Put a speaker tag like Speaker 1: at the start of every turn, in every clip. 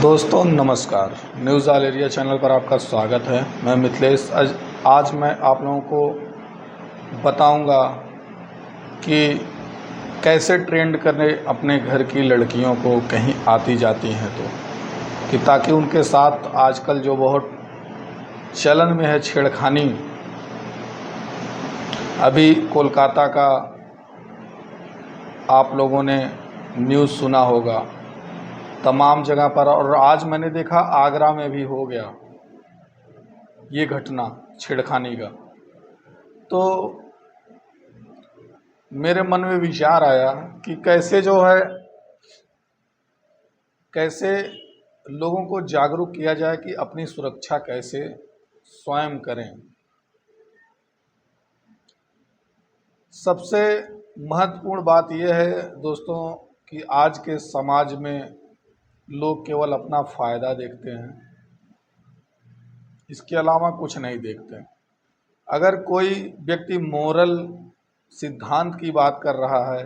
Speaker 1: दोस्तों नमस्कार। News all area channel पर आपका स्वागत है। मैं मिथिलेश। आज मैं आप लोगों को बताऊंगा कि कैसे ट्रेंड करें अपने घर की लड़कियों को कहीं आती जाती हैं तो, कि ताकि उनके साथ आजकल जो बहुत चलन में है छेड़खानी। अभी कोलकाता का आप लोगों ने न्यूज़ सुना होगा, तमाम जगह पर, और आज मैंने देखा आगरा में भी हो गया ये घटना छेड़खानी का। तो मेरे मन में विचार आया कि कैसे लोगों को जागरूक किया जाए कि अपनी सुरक्षा कैसे स्वयं करें। सबसे महत्वपूर्ण बात यह है दोस्तों कि आज के समाज में लोग केवल अपना फ़ायदा देखते हैं, इसके अलावा कुछ नहीं देखते। अगर कोई व्यक्ति मोरल सिद्धांत की बात कर रहा है,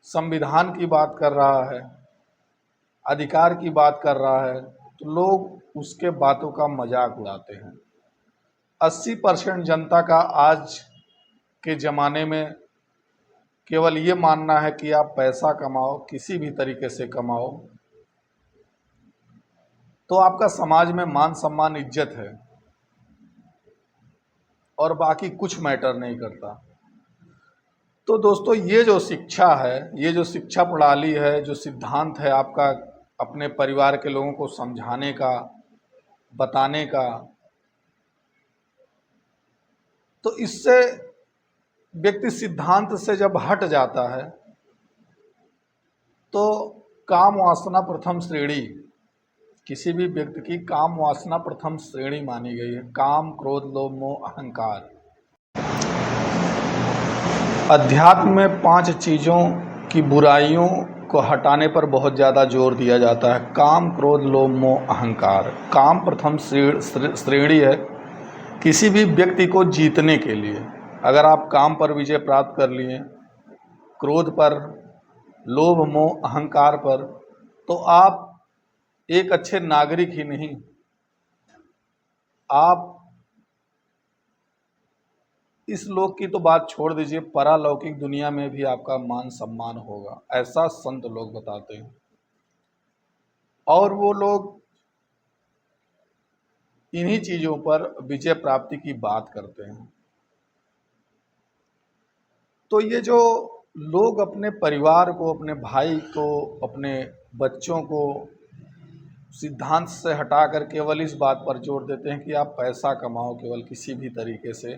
Speaker 1: संविधान की बात कर रहा है, अधिकार की बात कर रहा है, तो लोग उसके बातों का मजाक उड़ाते हैं। 80% जनता का आज के ज़माने में केवल ये मानना है कि आप पैसा कमाओ, किसी भी तरीके से कमाओ, तो आपका समाज में मान सम्मान इज्जत है, और बाकी कुछ मैटर नहीं करता। तो दोस्तों ये जो शिक्षा है, ये जो शिक्षा प्रणाली है, जो सिद्धांत है आपका अपने परिवार के लोगों को समझाने का, बताने का, तो इससे व्यक्ति सिद्धांत से जब हट जाता है तो काम वासना प्रथम श्रेणी, किसी भी व्यक्ति की काम वासना प्रथम श्रेणी मानी गई है। काम, क्रोध, लोभ, मोह, अहंकार। अध्यात्म में 5 चीज़ों की बुराइयों को हटाने पर बहुत ज़्यादा जोर दिया जाता है। काम, क्रोध, लोभ, मोह, अहंकार। काम प्रथम श्रेणी है किसी भी व्यक्ति को जीतने के लिए। अगर आप काम पर विजय प्राप्त कर लिए, क्रोध पर, लोभ, मोह, अहंकार पर, तो आप एक अच्छे नागरिक ही नहीं, आप इस लोक की तो बात छोड़ दीजिए, परालौकिक दुनिया में भी आपका मान सम्मान होगा, ऐसा संत लोग बताते हैं। और वो लोग इन्हीं चीज़ों पर विजय प्राप्ति की बात करते हैं। तो ये जो लोग अपने परिवार को, अपने भाई को, अपने बच्चों को सिद्धांत से हटाकर केवल इस बात पर जोर देते हैं कि आप पैसा कमाओ केवल किसी भी तरीके से,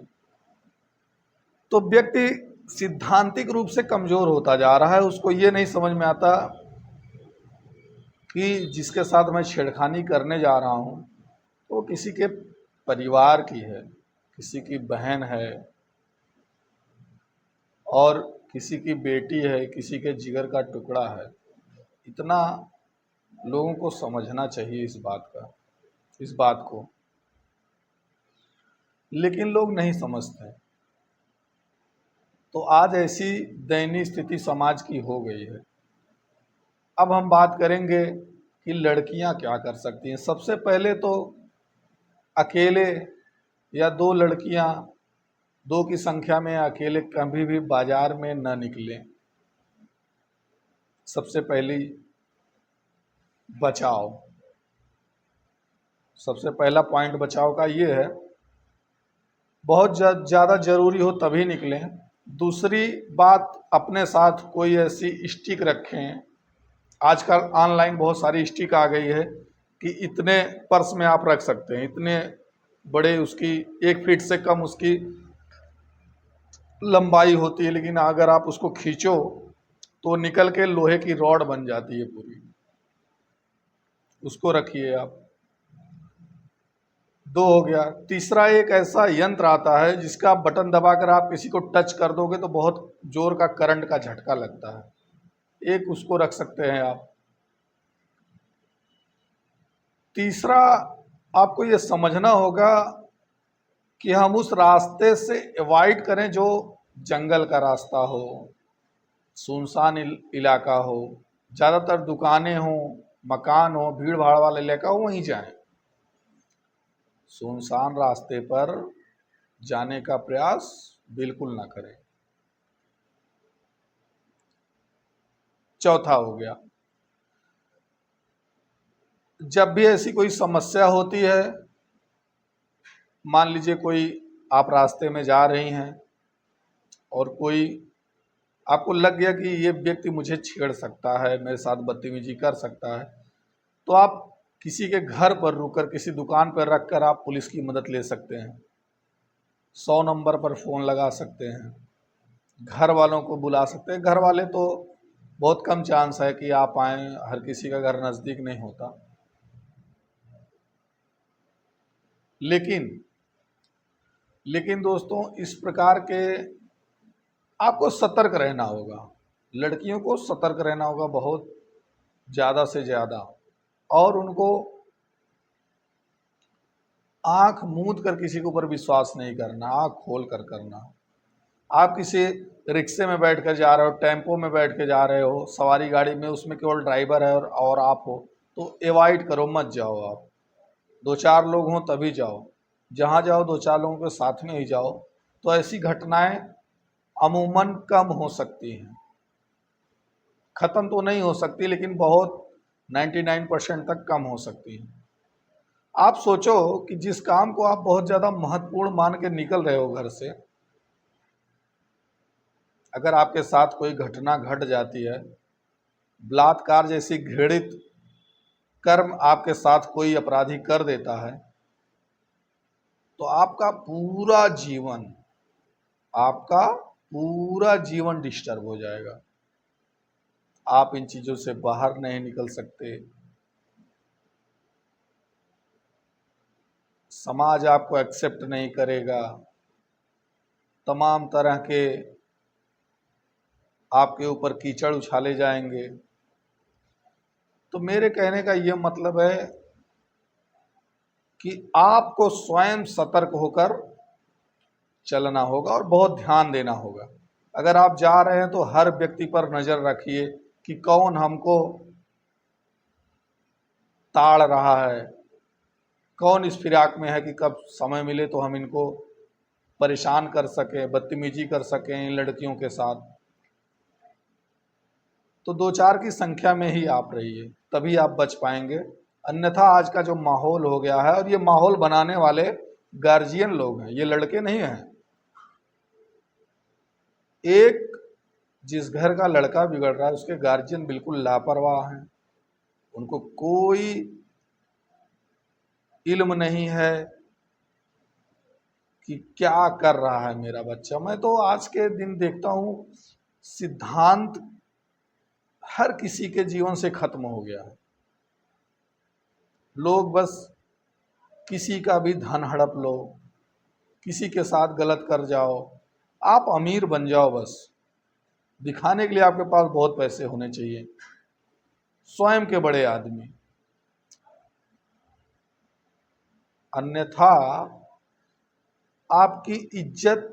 Speaker 1: तो व्यक्ति सिद्धांतिक रूप से कमज़ोर होता जा रहा है। उसको ये नहीं समझ में आता कि जिसके साथ मैं छेड़खानी करने जा रहा हूँ वो किसी के परिवार की है, किसी की बहन है, और किसी की बेटी है, किसी के जिगर का टुकड़ा है। इतना लोगों को समझना चाहिए इस बात को, लेकिन लोग नहीं समझते। तो आज ऐसी दयनीय स्थिति समाज की हो गई है। अब हम बात करेंगे कि लड़कियां क्या कर सकती हैं। सबसे पहले तो अकेले या 2 लड़कियां, 2 की संख्या में अकेले कभी भी बाजार में न निकलें। सबसे पहली बचाव, सबसे पहला पॉइंट बचाव का ये है, बहुत ज़्यादा ज़रूरी हो तभी निकलें। दूसरी बात, अपने साथ कोई ऐसी स्टिक रखें। आजकल ऑनलाइन बहुत सारी स्टिक आ गई है कि इतने पर्स में आप रख सकते हैं, इतने बड़े, उसकी 1 फीट से कम उसकी लंबाई होती है, लेकिन अगर आप उसको खींचो तो निकल के लोहे की रॉड बन जाती है पूरी। उसको रखिए आप। 2 हो गया। तीसरा, एक ऐसा यंत्र आता है जिसका बटन दबाकर आप किसी को टच कर दोगे तो बहुत जोर का करंट का झटका लगता है, एक उसको रख सकते हैं आप। तीसरा, आपको ये समझना होगा कि हम उस रास्ते से अवॉइड करें जो जंगल का रास्ता हो, सुनसान इलाका हो, ज़्यादातर दुकानें हों, मकान हो, भीड़ भाड़ वाला इलाका हो, वहीं जाएं। सुनसान रास्ते पर जाने का प्रयास बिल्कुल ना करें। चौथा हो गया, जब भी ऐसी कोई समस्या होती है, मान लीजिए कोई आप रास्ते में जा रही हैं और कोई आपको लग गया कि ये व्यक्ति मुझे छेड़ सकता है, मेरे साथ बदतमीजी कर सकता है, तो आप किसी के घर पर रुककर, किसी दुकान पर रखकर आप पुलिस की मदद ले सकते हैं। 100 नंबर पर फ़ोन लगा सकते हैं, घर वालों को बुला सकते हैं। घर वाले तो बहुत कम चांस है कि आप आएँ, हर किसी का घर नज़दीक नहीं होता। लेकिन दोस्तों, इस प्रकार के आपको सतर्क रहना होगा। लड़कियों को सतर्क रहना होगा बहुत ज़्यादा से ज़्यादा, और उनको आंख मूंद कर किसी के ऊपर विश्वास नहीं करना, आंख खोल कर करना। आप किसी रिक्शे में बैठ कर जा रहे हो, टेम्पो में बैठ के जा रहे हो, सवारी गाड़ी में, उसमें केवल ड्राइवर है और आप हो, तो एवॉइड करो, मत जाओ। आप 2-4 लोग हों तभी जाओ। जहाँ जाओ 2-4 लोगों के साथ में ही जाओ, तो ऐसी घटनाएं अमूमन कम हो सकती हैं। ख़त्म तो नहीं हो सकती, लेकिन बहुत 99% तक कम हो सकती हैं। आप सोचो कि जिस काम को आप बहुत ज़्यादा महत्वपूर्ण मान के निकल रहे हो घर से, अगर आपके साथ कोई घटना घट जाती है, बलात्कार जैसी घृणित कर्म आपके साथ कोई अपराधी कर देता है, तो आपका पूरा जीवन डिस्टर्ब हो जाएगा। आप इन चीज़ों से बाहर नहीं निकल सकते, समाज आपको एक्सेप्ट नहीं करेगा, तमाम तरह के आपके ऊपर कीचड़ उछाले जाएंगे। तो मेरे कहने का ये मतलब है कि आपको स्वयं सतर्क होकर चलना होगा और बहुत ध्यान देना होगा। अगर आप जा रहे हैं तो हर व्यक्ति पर नज़र रखिए कि कौन हमको ताड़ रहा है, कौन इस फिराक में है कि कब समय मिले तो हम इनको परेशान कर सकें, बदतमीजी कर सकें इन लड़कियों के साथ। तो 2-4 की संख्या में ही आप रहिए, तभी आप बच पाएंगे। अन्यथा आज का जो माहौल हो गया है, और ये माहौल बनाने वाले गार्जियन लोग हैं, ये लड़के नहीं हैं। एक जिस घर का लड़का बिगड़ रहा है, उसके गार्जियन बिल्कुल लापरवाह हैं, उनको कोई इल्म नहीं है कि क्या कर रहा है मेरा बच्चा। मैं तो आज के दिन देखता हूँ सिद्धांत हर किसी के जीवन से खत्म हो गया है। लोग बस किसी का भी धन हड़प लो, किसी के साथ गलत कर जाओ, आप अमीर बन जाओ, बस दिखाने के लिए आपके पास बहुत पैसे होने चाहिए, स्वयं के बड़े आदमी। अन्यथा आपकी इज्जत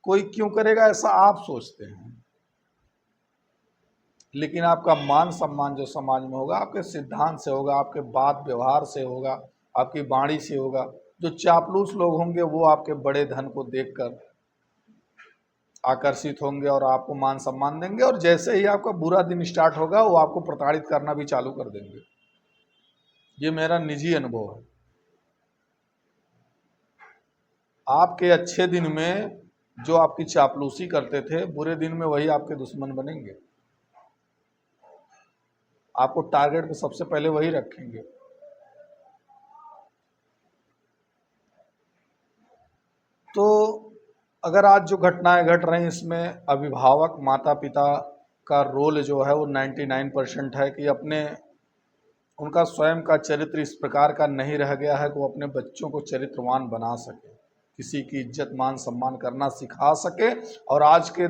Speaker 1: कोई क्यों करेगा, ऐसा आप सोचते हैं, लेकिन आपका मान सम्मान जो समाज में होगा, आपके सिद्धांत से होगा, आपके बात व्यवहार से होगा, आपकी वाणी से होगा। जो चापलूस लोग होंगे वो आपके बड़े धन को देखकर आकर्षित होंगे और आपको मान सम्मान देंगे, और जैसे ही आपका बुरा दिन स्टार्ट होगा वो आपको प्रताड़ित करना भी चालू कर देंगे। ये मेरा निजी अनुभव है। आपके अच्छे दिन में जो आपकी चापलूसी करते थे, बुरे दिन में वही आपके दुश्मन बनेंगे, आपको टारगेट पे सबसे पहले वही रखेंगे। तो अगर आज जो घटनाएं घट रही हैं, इसमें अभिभावक माता पिता का रोल जो है वो 99% है कि उनका स्वयं का चरित्र इस प्रकार का नहीं रह गया है कि वो अपने बच्चों को चरित्रवान बना सके, किसी की इज्जत मान सम्मान करना सिखा सके। और आज के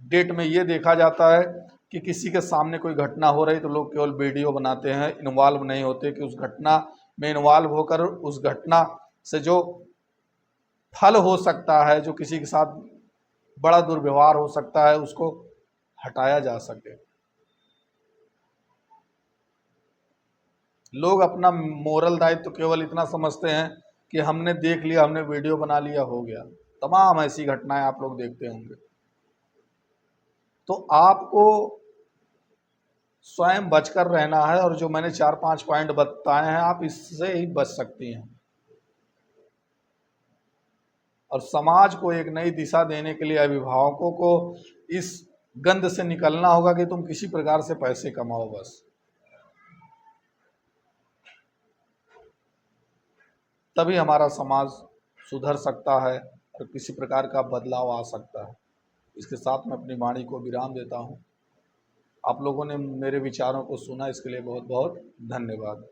Speaker 1: डेट में ये देखा जाता है कि किसी के सामने कोई घटना हो रही तो लोग केवल वीडियो बनाते हैं, इन्वॉल्व नहीं होते कि उस घटना में इन्वॉल्व होकर उस घटना से जो फल हो सकता है, जो किसी के साथ बड़ा दुर्व्यवहार हो सकता है, उसको हटाया जा सके। लोग अपना मोरल दायित्व तो केवल इतना समझते हैं कि हमने देख लिया, हमने वीडियो बना लिया, हो गया। तमाम ऐसी घटनाएं आप लोग देखते होंगे। तो आपको स्वयं बचकर रहना है, और जो मैंने 4-5 पॉइंट बताए हैं, आप इससे ही बच सकती हैं। और समाज को एक नई दिशा देने के लिए अभिभावकों को इस गंध से निकलना होगा कि तुम किसी प्रकार से पैसे कमाओ बस, तभी हमारा समाज सुधर सकता है और किसी प्रकार का बदलाव आ सकता है। इसके साथ मैं अपनी वाणी को विराम देता हूँ। आप लोगों ने मेरे विचारों को सुना, इसके लिए बहुत बहुत धन्यवाद।